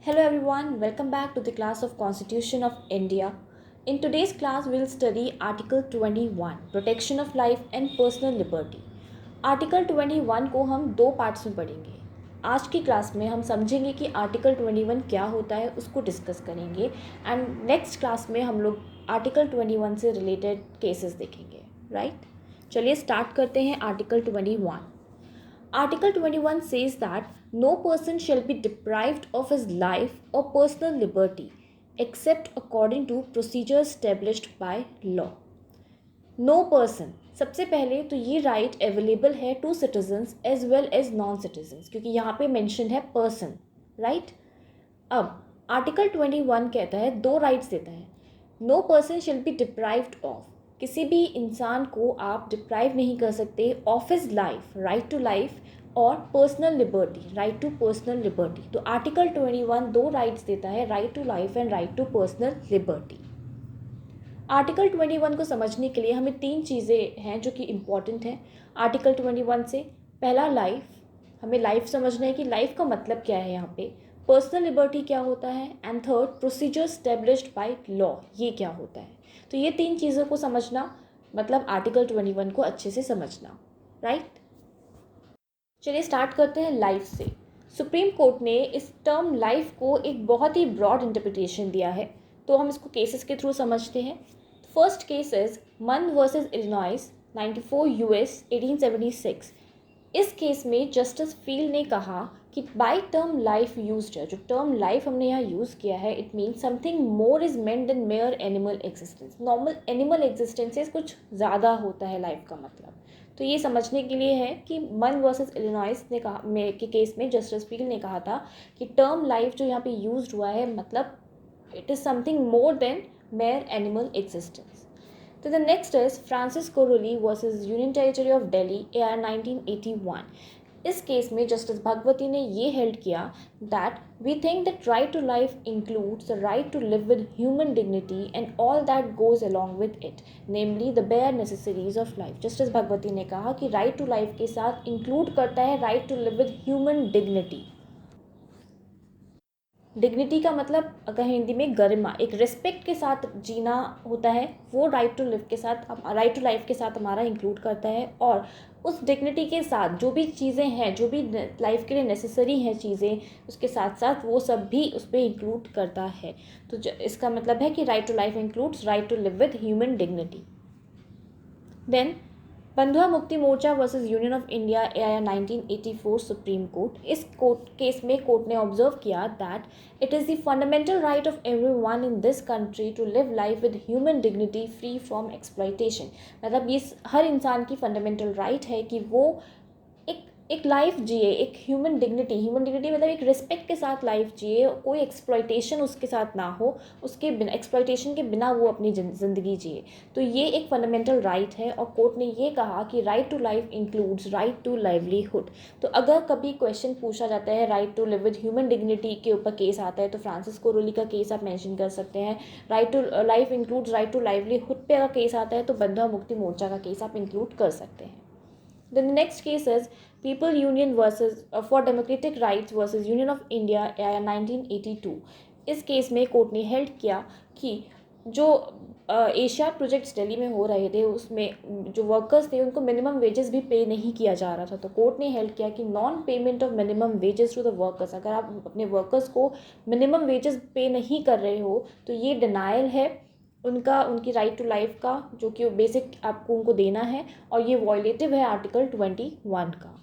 Hello everyone, welcome back to the class of Constitution of India. In today's class, we'll study Article 21, Protection of Life and Personal Liberty. Article 21 को हम दो parts में पढ़ेंगे. आज की class में हम समझेंगे कि आर्टिकल 21 क्या होता है, उसको डिस्कस करेंगे एंड नेक्स्ट क्लास में हम लोग आर्टिकल 21 से रिलेटेड केसेस देखेंगे. राइट? चलिए स्टार्ट करते हैं article 21. Article 21 says that no person shall be deprived of his life or personal liberty except according to procedures established by law. No person, सबसे पहले तो ये राइट अवेलेबल है to citizens as well as non citizens, क्योंकि यहाँ पे mention है person. Right? अब आर्टिकल 21 कहता है, दो राइट्स देता है. No person shall be deprived of, किसी भी इंसान को आप डिप्राइव नहीं कर सकते of his life, right to life, और personal liberty, right to personal liberty. तो आर्टिकल 21 दो राइट्स देता है, right to life and right to personal liberty. Article 21 को समझने के लिए हमें तीन चीज़ें हैं जो कि इम्पॉर्टेंट हैं आर्टिकल 21 से. पहला लाइफ, हमें लाइफ समझना है कि लाइफ का मतलब क्या है यहाँ पे. पर्सनल लिबर्टी क्या होता है, and third procedure established bye law, ये क्या होता है. तो ये तीन चीज़ों को समझना मतलब आर्टिकल 21 को अच्छे से समझना. राइट? चलिए स्टार्ट करते हैं लाइफ से. सुप्रीम कोर्ट ने इस टर्म लाइफ को एक बहुत ही ब्रॉड इंटरप्रिटेशन दिया है, तो हम इसको केसेस के थ्रू समझते हैं. फर्स्ट केस इज मन वर्सेस इलिनॉइस 94 यूएस 1876. इस केस में जस्टिस फील्ड ने कहा कि बाय टर्म लाइफ यूज्ड है, जो टर्म लाइफ हमने यहाँ यूज़ किया है, it means something more is meant than mere animal existence. Normal animal existence से कुछ ज़्यादा होता है लाइफ का मतलब. तो ये समझने के लिए है कि मन वर्सेस इलिनॉइस ने कहा के केस में जस्टिस फील्ड ने कहा था कि टर्म लाइफ जो यहाँ पे यूज्ड हुआ है मतलब it is something more than mere animal existence. तो the next is Francis Coralie versus union territory of Delhi AR 1981. इस केस में जस्टिस भगवती ने ये हेल्ड किया that we think that right to life includes the right to live with human dignity and all that goes along with it, namely the bare necessaries of life. Justice Bhagwati ने कहा कि right to life के साथ include करता है right to live with human dignity. Dignity का मतलब अगर हिंदी में गरिमा, एक रिस्पेक्ट के साथ जीना होता है, वो राइट टू लिव के साथ, राइट टू लाइफ के साथ हमारा इंक्लूड करता है. और उस डिग्निटी के साथ जो भी चीज़ें हैं, जो भी लाइफ के लिए नेसेसरी हैं चीज़ें, उसके साथ साथ वो सब भी उस पर इंक्लूड करता है. तो इसका मतलब है कि right to life includes right to live with human dignity. Then Bandhua Mukti Morcha versus union of India AR 1984 Supreme court. इस कोर्ट केस में कोर्ट ने ऑब्जर्व किया that it is the fundamental right of everyone in this country to live life with human dignity free from exploitation. मतलब ये हर इंसान की fundamental right है कि वो एक लाइफ जिए, एक ह्यूमन डिग्निटी मतलब एक रिस्पेक्ट के साथ लाइफ जिए, कोई एक्सप्लॉयटेशन उसके साथ ना हो, उसके बिना एक्सप्लॉयटेशन के बिना वो अपनी ज़िंदगी जिए. तो ये एक फंडामेंटल राइट है और कोर्ट ने ये कहा कि right to life includes right to livelihood. तो अगर कभी क्वेश्चन पूछा जाता है right to live with human dignity के ऊपर केस आता है तो फ्रांसिस कोरोली का केस आप मेंशन कर सकते हैं. Right to life includes right to livelihood पे अगर केस आता है तो बंधुआ मुक्ति मोर्चा का केस आप इंक्लूड कर सकते हैं. Then the next case is People Union versus for Democratic Rights versus Union of India 1982. इस केस में कोर्ट ने हेल्ड किया कि जो एशिया प्रोजेक्ट्स दिल्ली में हो रहे थे उसमें जो वर्कर्स थे उनको मिनिमम वेजेस भी पे नहीं किया जा रहा था. तो कोर्ट ने हेल्ड किया कि non payment of minimum wages to the workers, अगर आप अपने वर्कर्स को मिनिमम वेजेस पे नहीं कर रहे हो तो ये डिनायल है उनकी राइट टू लाइफ का, जो कि बेसिक आपको उनको देना है, और ये वॉयलेटिव है आर्टिकल 21 का.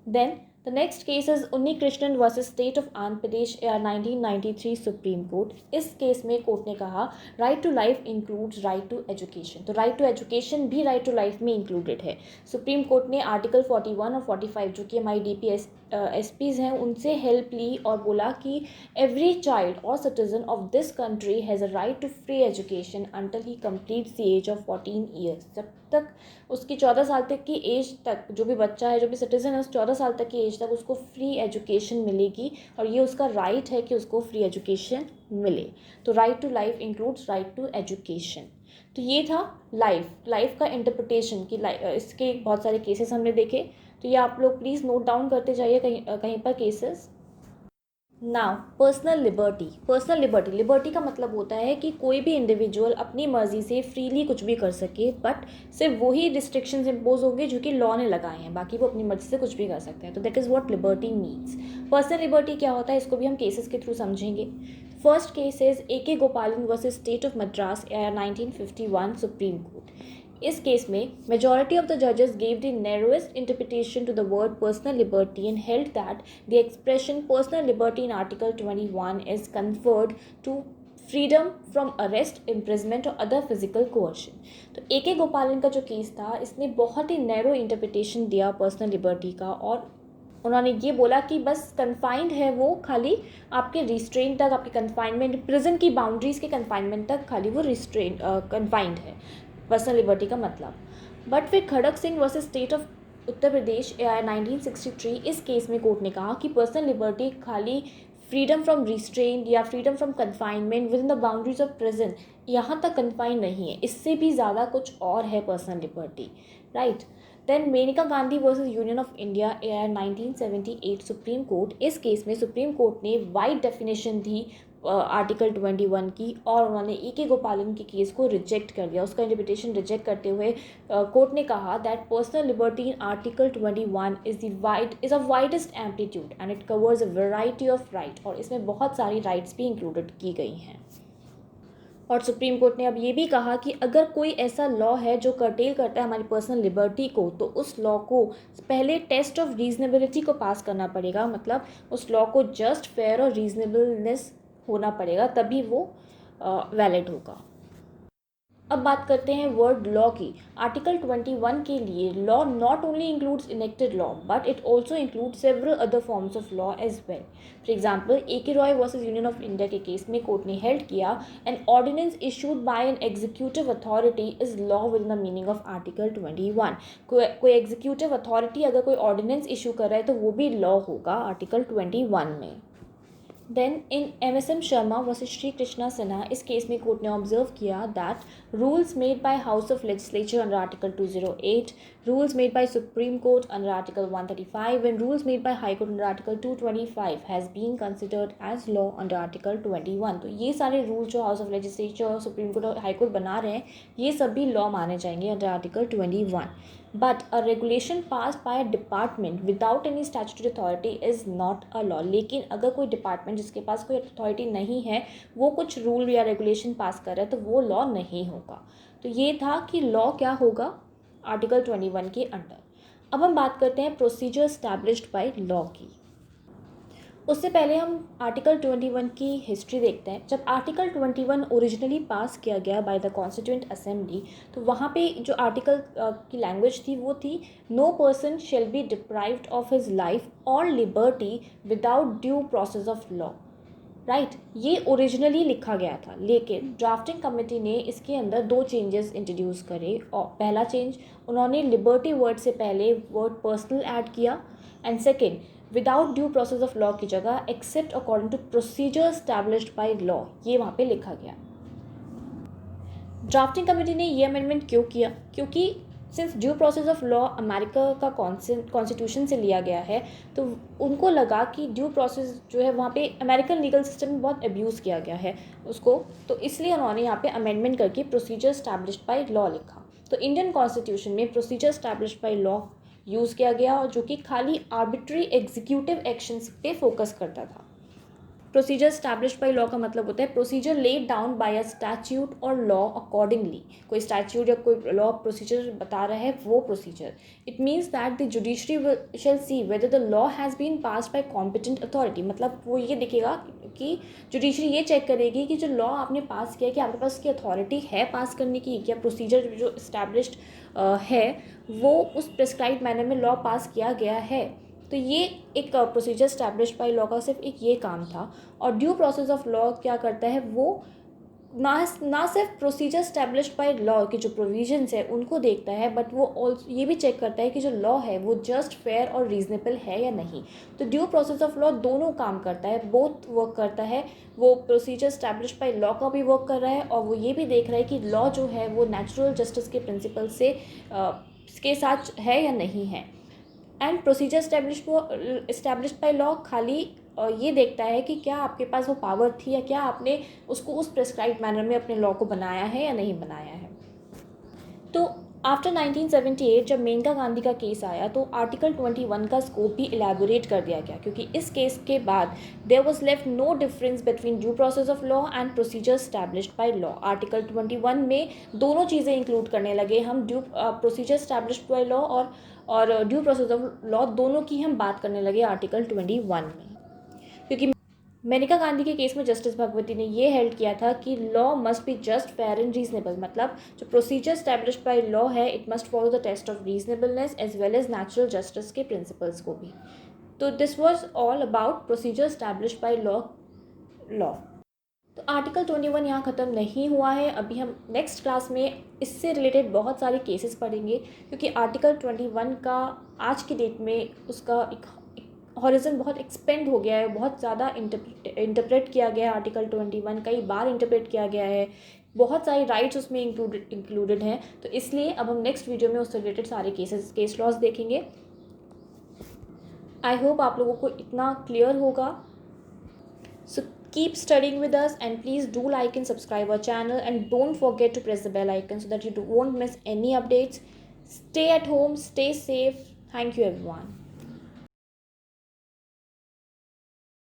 Then the next case is Unni Krishnan versus state of Andhra Pradesh AR 1993 Supreme court. इस केस में कोर्ट ने कहा right to life includes right to education. तो राइट टू एजुकेशन भी राइट टू लाइफ में इंक्लूडेड है. सुप्रीम कोर्ट ने आर्टिकल 41 और 45 जो कि हमारी DPSPs हैं उनसे हेल्प ली और बोला कि एवरी चाइल्ड और citizen of this country has a right to free education until he completes the age of 14 years. जब तक उसकी 14 साल तक की एज तक जो भी बच्चा है, जो भी सिटीजन है, उस 14 साल तक की एज तक उसको फ्री एजुकेशन मिलेगी और ये उसका राइट है कि उसको फ्री एजुकेशन मिले. तो right to life includes right to education. तो ये था लाइफ का इंटरप्रिटेशन की. इसके बहुत सारे केसेस हमने देखे, तो ये आप लोग प्लीज़ नोट डाउन करते जाइए कहीं कहीं पर केसेस. नाउ पर्सनल लिबर्टी का मतलब होता है कि कोई भी इंडिविजुअल अपनी मर्जी से फ्रीली कुछ भी कर सके, बट सिर्फ वही रिस्ट्रिक्शंस इम्पोज होंगे जो कि लॉ ने लगाए हैं, बाकी वो अपनी मर्जी से कुछ भी कर सकते हैं. तो that is what liberty means. Personal liberty क्या होता है, इसको भी हम केसेस के थ्रू समझेंगे. First case is A.K. Gopalan versus state of Madras, 1951 supreme court. इस केस में मेजॉरिटी ऑफ द जजेस gave the narrowest interpretation to the word personal liberty and held that the expression personal liberty in article 21 is conferred to freedom from arrest, imprisonment और other physical coercion. तो A.K. Gopalan का जो case था, इसने बहुत ही narrow interpretation दिया personal liberty का, और उन्होंने ये बोला कि बस कन्फाइंड है वो खाली आपके रिस्ट्रेन तक, आपके कन्फाइनमेंट, प्रिजन की बाउंड्रीज़ के कन्फाइनमेंट तक खाली वो रिस्ट्रेन कन्फाइंड है पर्सनल लिबर्टी का मतलब. बट फिर खड़क Singh versus state of Uttar Pradesh 1963, इस केस में कोर्ट ने कहा कि पर्सनल लिबर्टी खाली फ्रीडम फ्रॉम रिस्ट्रेन या freedom from confinement with in the boundaries of prison यहाँ तक कन्फाइन नहीं है, इससे भी ज़्यादा कुछ और है personal liberty, right. Then Maneka Gandhi versus union of India, 1978 supreme court. इस केस में सुप्रीम कोर्ट ने वाइड डेफिनेशन दी आर्टिकल 21 की, और उन्होंने A.K. गोपालन के केस को रिजेक्ट कर दिया. उसका इंटरप्रिटेशन रिजेक्ट करते हुए कोर्ट ने कहा that personal liberty in article 21 is of widest amplitude and it covers a variety of right, और इसमें बहुत सारी राइट्स भी इंक्लूडेड की गई हैं. और सुप्रीम कोर्ट ने अब ये भी कहा कि अगर कोई ऐसा लॉ है जो कर्टेल करता है हमारी पर्सनल लिबर्टी को, तो उस लॉ को पहले टेस्ट ऑफ रीजनेबिलिटी को पास करना पड़ेगा. मतलब उस लॉ को जस्ट, फेयर और रीजनेबलनेस होना पड़ेगा, तभी वो वैलिड होगा. अब बात करते हैं वर्ड लॉ की. आर्टिकल 21 के लिए law not only includes enacted law but it also includes several other forms of law as well. For example A.K. Roy versus union of India के केस में कोर्ट ने हेल्ड किया an ordinance issued by an executive authority is law within the meaning of article 21. कोई executive authority अगर कोई ordinance issue कर रहा है तो वो भी लॉ होगा आर्टिकल 21 में. Then in M.S.M. Sharma versus Shri Krishna Sinha, इस केस में कोर्ट ने ऑब्जर्व किया that rules made by house of legislature under article 208, rules made by supreme court under article 135 and rules made by high court under article 225 has been considered as law under article 21. तो ये सारे rule जो house of legislature, supreme court और high court बना रहे हैं, ये सभी लॉ माने जाएंगे under article 21. But a regulation passed by a department without any statutory authority is not a law. लेकिन अगर कोई डिपार्टमेंट जिसके पास कोई अथॉरिटी नहीं है वो कुछ रूल या रेगुलेशन पास कर रहा है तो वो लॉ नहीं होगा. तो ये था कि लॉ क्या होगा आर्टिकल 21 के अंडर. अब हम बात करते हैं प्रोसीजर एस्टैब्लिश्ड बाय लॉ की. उससे पहले हम आर्टिकल 21 की हिस्ट्री देखते हैं. जब आर्टिकल 21 ओरिजिनली पास किया गया बाय द कॉन्स्टिट्यूएंट असेंबली, तो वहाँ पे जो आर्टिकल की लैंग्वेज थी वो थी no person shall be deprived of his life और liberty without due process of law, right. ये ओरिजिनली लिखा गया था, लेकिन ड्राफ्टिंग कमेटी ने इसके अंदर 2 चेंजेस इंट्रोड्यूस करे. और पहला चेंज, उन्होंने लिबर्टी वर्ड से पहले वर्ड पर्सनल ऐड किया, and second, without due process of law की जगह except according to procedure established by law, ये वहाँ पे लिखा गया. ड्राफ्टिंग कमेटी ने ये अमेंडमेंट क्यों किया? क्योंकि since due process of law America का कॉन्स्टिट्यूशन से लिया गया है, तो उनको लगा कि ड्यू प्रोसेस जो है वहाँ पे अमेरिकन लीगल सिस्टम में बहुत अब्यूज़ किया गया है उसको, तो इसलिए उन्होंने यहाँ पे अमेंडमेंट करके प्रोसीजर एस्टैब्लिश्ड बाय लॉ लिखा. तो इंडियन कॉन्स्टिट्यूशन में procedure established by law use किया गया, और जो कि खाली आर्बिट्री एग्जीक्यूटिव एक्शंस पे फोकस करता था. प्रोसीजर एस्टैब्लिश्ड बाय लॉ का मतलब होता है procedure laid down by a statute और लॉ अकॉर्डिंगली. कोई स्टैट्यूट या कोई लॉ प्रोसीजर बता रहा है वो procedure. It means that the judiciary shall see whether the law has been passed by competent authority. मतलब वो ये देखेगा कि जुडिशरी ये चेक करेगी कि जो लॉ आपने पास किया कि आपके पास उसकी अथॉरिटी है पास करने की, क्या प्रोसीजर जो इस्टेब्लिश्ड है वो उस प्रिस्क्राइब मैनर में लॉ पास किया गया है. तो ये एक प्रोसीजर एस्टैब्लिश्ड बाय लॉ का सिर्फ एक ये काम था. और ड्यू प्रोसेस ऑफ लॉ क्या करता है, वो ना सिर्फ प्रोसीजर एस्टैब्लिश्ड बाय लॉ के जो प्रोविजंस है उनको देखता है, बट वो ऑल्सो ये भी चेक करता है कि जो लॉ है वो जस्ट, फेयर और रीजनेबल है या नहीं. तो ड्यू प्रोसेस ऑफ लॉ दोनों काम करता है, बोथ वर्क करता है. वो प्रोसीजर एस्टैब्लिश्ड बाय लॉ का भी वर्क कर रहा है, और वो ये भी देख रहा है कि लॉ जो है वो नेचुरल जस्टिस के प्रिंसिपल से के साथ है या नहीं है. And procedure established by law खाली ये देखता है कि क्या आपके पास वो पावर थी या क्या आपने उसको उस प्रिस्क्राइब्ड मैनर में अपने लॉ को बनाया है या नहीं बनाया है। तो आफ्टर 1978 जब मेनका गांधी का केस आया तो आर्टिकल 21 का स्कोप भी इलेबोरेट कर दिया गया, क्योंकि इस केस के बाद there was left no difference between due process of law and procedure established by law. Article 21 में दोनों चीज़ें इंक्लूड करने लगे हम, due procedure established by law और ड्यू प्रोसेस ऑफ लॉ, दोनों की हम बात करने लगे आर्टिकल 21 में। क्योंकि मेनका गांधी के केस में जस्टिस भगवती ने ये हेल्ड किया था कि law must be just, fair and reasonable, मतलब जो प्रोसीजर स्टैब्लिश्ड बाय लॉ है it must follow the test of reasonableness as well as natural justice के प्रिंसिपल्स को भी। तो this was all about procedure established by law. तो article 21 यहाँ ख़त्म नहीं हुआ है, अभी हम नेक्स्ट क्लास में इससे रिलेटेड बहुत सारे केसेस पढ़ेंगे, क्योंकि आर्टिकल 21 का आज की डेट में उसका एक हॉरिजन बहुत एक्सपेंड हो गया है, बहुत ज़्यादा इंटरप्रेट किया गया है। आर्टिकल 21 कई बार इंटरप्रेट किया गया है, बहुत सारी राइट्स उसमें इंक्लूडेड हैं। तो इसलिए अब हम नेक्स्ट वीडियो में उससे रिलेटेड सारे केस लॉज देखेंगे। आई होप आप लोगों को इतना क्लियर होगा। सो keep studying with us, and please do like and subscribe our channel, and don't forget to press the bell icon so that you won't miss any updates. Stay at home, stay safe. Thank you everyone.